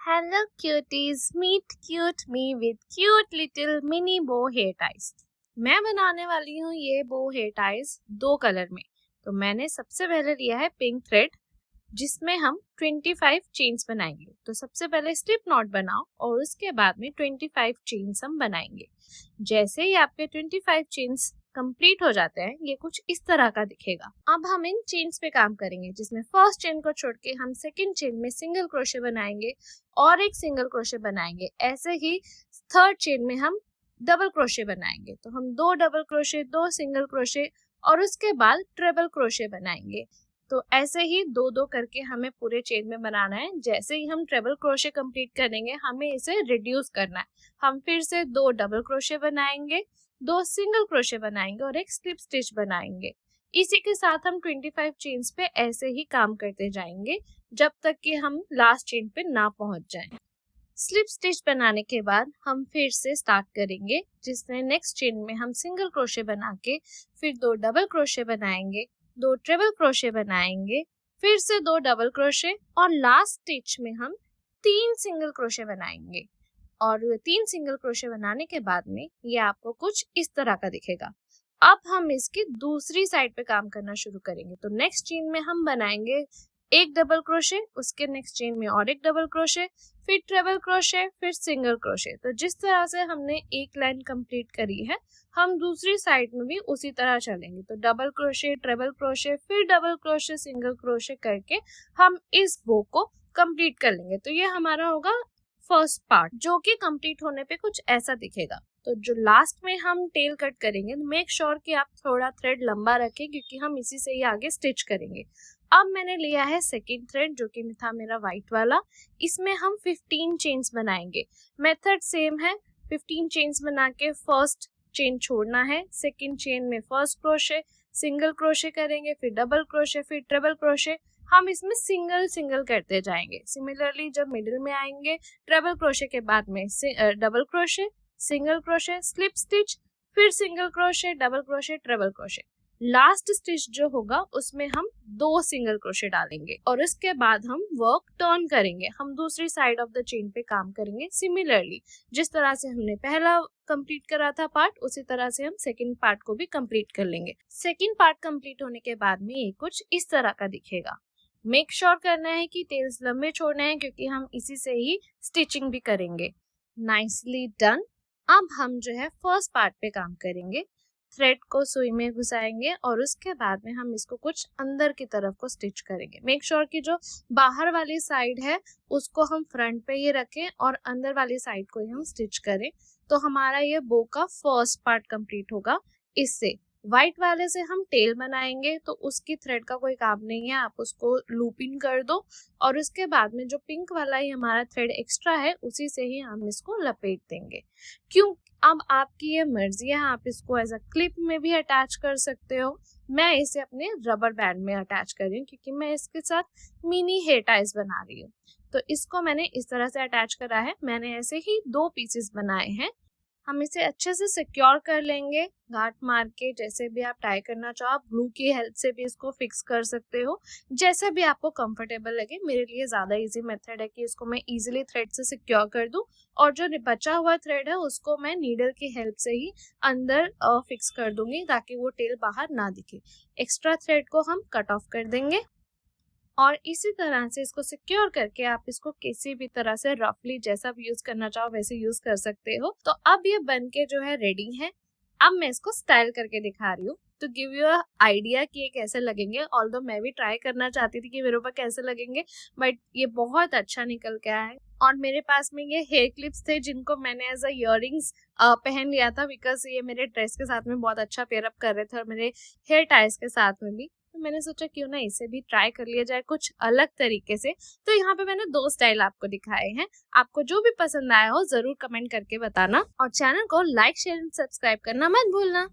Hello cuties, meet cute me with cute little mini bow hair ties। मैं बनाने वाली हूँ ये बो हेयर टाइज 2 कलर में। तो मैंने सबसे पहले लिया है पिंक थ्रेड जिसमें हम 25 चेन्स बनाएंगे। तो सबसे पहले स्लिप नॉट बनाओ और उसके बाद में 25 चेन्स हम बनाएंगे। जैसे ही आपके 25 चेन्स कंप्लीट हो जाते हैं ये कुछ इस तरह का दिखेगा। अब हम इन चेन्स पे काम करेंगे जिसमें फर्स्ट चेन को छोड़ के हम सेकंड चेन में सिंगल क्रोशे बनाएंगे और एक सिंगल क्रोशे बनाएंगे। ऐसे ही थर्ड चेन में हम डबल क्रोशे बनाएंगे। तो हम 2 डबल क्रोशे, 2 सिंगल क्रोशे और उसके बाद ट्रिपल क्रोशे बनाएंगे। तो ऐसे ही 2-2 करके हमें पूरे चेन में बनाना है। जैसे ही हम ट्रिपल क्रोशे कंप्लीट करेंगे हमें इसे रिड्यूस करना है। हम फिर से 2 डबल क्रोशे बनाएंगे, 2 सिंगल क्रोशे बनाएंगे और एक स्लिप स्टिच बनाएंगे। इसी के साथ हम 25 चेन्स पे ऐसे ही काम करते जाएंगे जब तक कि हम लास्ट चेन पे ना पहुंच जाएं। स्लिप स्टिच बनाने के बाद हम फिर से स्टार्ट करेंगे जिसमें नेक्स्ट चेन में हम सिंगल क्रोशे बना के फिर 2 डबल क्रोशे बनाएंगे, 2 ट्रिपल क्रोशे बनाएंगे, फिर से 2 डबल क्रोशे और लास्ट स्टिच में हम 3 सिंगल क्रोशे बनाएंगे। और 3 सिंगल क्रोशे बनाने के बाद में ये आपको कुछ इस तरह का दिखेगा। अब हम इसकी दूसरी साइड पे काम करना शुरू करेंगे। तो नेक्स्ट चेन में हम बनाएंगे एक डबल क्रोशे, उसके नेक्स्ट चेन में और एक डबल क्रोशे, फिर ट्रिपल क्रोशे, फिर सिंगल क्रोशे। तो जिस तरह से हमने एक लाइन कंप्लीट करी है हम दूसरी साइड में भी उसी तरह चलेंगे। तो डबल क्रोशे, ट्रिपल क्रोशे, फिर डबल क्रोशे, सिंगल क्रोशे करके हम इस बो को कंप्लीट कर लेंगे। तो ये हमारा होगा फर्स्ट पार्ट जो कि कंप्लीट होने पे कुछ ऐसा दिखेगा। तो जो लास्ट में हम टेल कट करेंगे मेक श्योर कि आप थोड़ा थ्रेड लंबा रखें क्योंकि हम इसी से ही आगे स्टिच करेंगे। अब मैंने लिया है सेकंड थ्रेड जो कि था मेरा व्हाइट वाला। इसमें हम 15 चेन्स बनाएंगे। मेथड सेम है, 15 चेन्स बना के फर्स्ट चेन छोड़ना है, सेकंड चेन में फर्स्ट क्रोशे, सिंगल क्रोशे करेंगे, फिर डबल क्रोशे, फिर ट्रिपल क्रोशे। हम इसमें सिंगल सिंगल करते जाएंगे। सिमिलरली जब मिडिल में आएंगे ट्रिपल क्रोशे के बाद में double crochet, single crochet, slip stitch, फिर single crochet, double crochet, triple crochet. Last stitch जो होगा उसमें हम 2 सिंगल क्रोशे डालेंगे और इसके बाद हम वर्क टर्न करेंगे। हम दूसरी साइड ऑफ द चेन पे काम करेंगे। सिमिलरली जिस तरह से हमने पहला कंप्लीट करा था पार्ट उसी तरह से हम सेकंड पार्ट को भी कंप्लीट कर लेंगे। सेकंड पार्ट कंप्लीट होने के बाद में ये कुछ इस तरह का दिखेगा। मेक श्योर करना है कि टेल्स लंबे छोड़ने हैं क्योंकि हम इसी से ही स्टिचिंग भी करेंगे। Nicely done. अब हम जो है फर्स्ट पार्ट पे काम करेंगे। थ्रेड को सुई में घुसाएंगे और उसके बाद में हम इसको कुछ अंदर की तरफ को स्टिच करेंगे। मेक श्योर कि जो बाहर वाली साइड है उसको हम फ्रंट पे ही रखें और अंदर वाली साइड को ही हम स्टिच करें। तो हमारा ये बो का फर्स्ट पार्ट कंप्लीट होगा। इससे व्हाइट वाले से हम टेल बनाएंगे तो उसकी थ्रेड का कोई काम नहीं है, आप उसको लूपिंग कर दो और उसके बाद में जो पिंक वाला ही हमारा थ्रेड एक्स्ट्रा है उसी से ही हम इसको लपेट देंगे। क्यों, अब आपकी ये मर्जी है, आप इसको एज अ क्लिप में भी अटैच कर सकते हो। मैं इसे अपने रबर बैंड में अटैच कर रही हूँ क्योंकि मैं इसके साथ मिनी हेयर टाइज बना रही हूँ। तो इसको मैंने इस तरह से अटैच करा है। मैंने ऐसे ही 2 पीसेस बनाए हैं। हम इसे अच्छे से सिक्योर कर लेंगे गांठ मार के। जैसे भी आप टाई करना चाहो आप ग्लू की हेल्प से भी इसको फिक्स कर सकते हो, जैसे भी आपको कंफर्टेबल लगे। मेरे लिए ज्यादा इजी मेथड है कि इसको मैं इजीली थ्रेड से सिक्योर कर दूं और जो बचा हुआ थ्रेड है उसको मैं नीडल की हेल्प से ही अंदर फिक्स कर दूंगी ताकि वो टेल बाहर ना दिखे। एक्स्ट्रा थ्रेड को हम कट ऑफ कर देंगे और इसी तरह से इसको सिक्योर करके आप इसको किसी भी तरह से रफली जैसा भी यूज करना चाहो वैसे यूज कर सकते हो। तो अब ये बन के जो है रेडी है। अब मैं इसको स्टाइल करके दिखा रही हूँ तो गिव यू आइडिया कि ये कैसे लगेंगे। ऑल्दो मैं भी ट्राई करना चाहती थी कि मेरे ऊपर कैसे लगेंगे बट ये बहुत अच्छा निकल के आया है। और मेरे पास में ये हेयर क्लिप्स थे जिनको मैंने एज अ इयररिंग्स पहन लिया था बिकॉज ये मेरे ड्रेस के साथ में बहुत अच्छा पेयर अप कर रहे थे और मेरे हेयर टाइज के साथ में भी। तो मैंने सोचा क्यों ना इसे भी ट्राई कर लिया जाए कुछ अलग तरीके से। तो यहाँ पे मैंने 2 स्टाइल आपको दिखाए हैं। आपको जो भी पसंद आया हो जरूर कमेंट करके बताना और चैनल को लाइक, शेयर एंड सब्सक्राइब करना मत भूलना।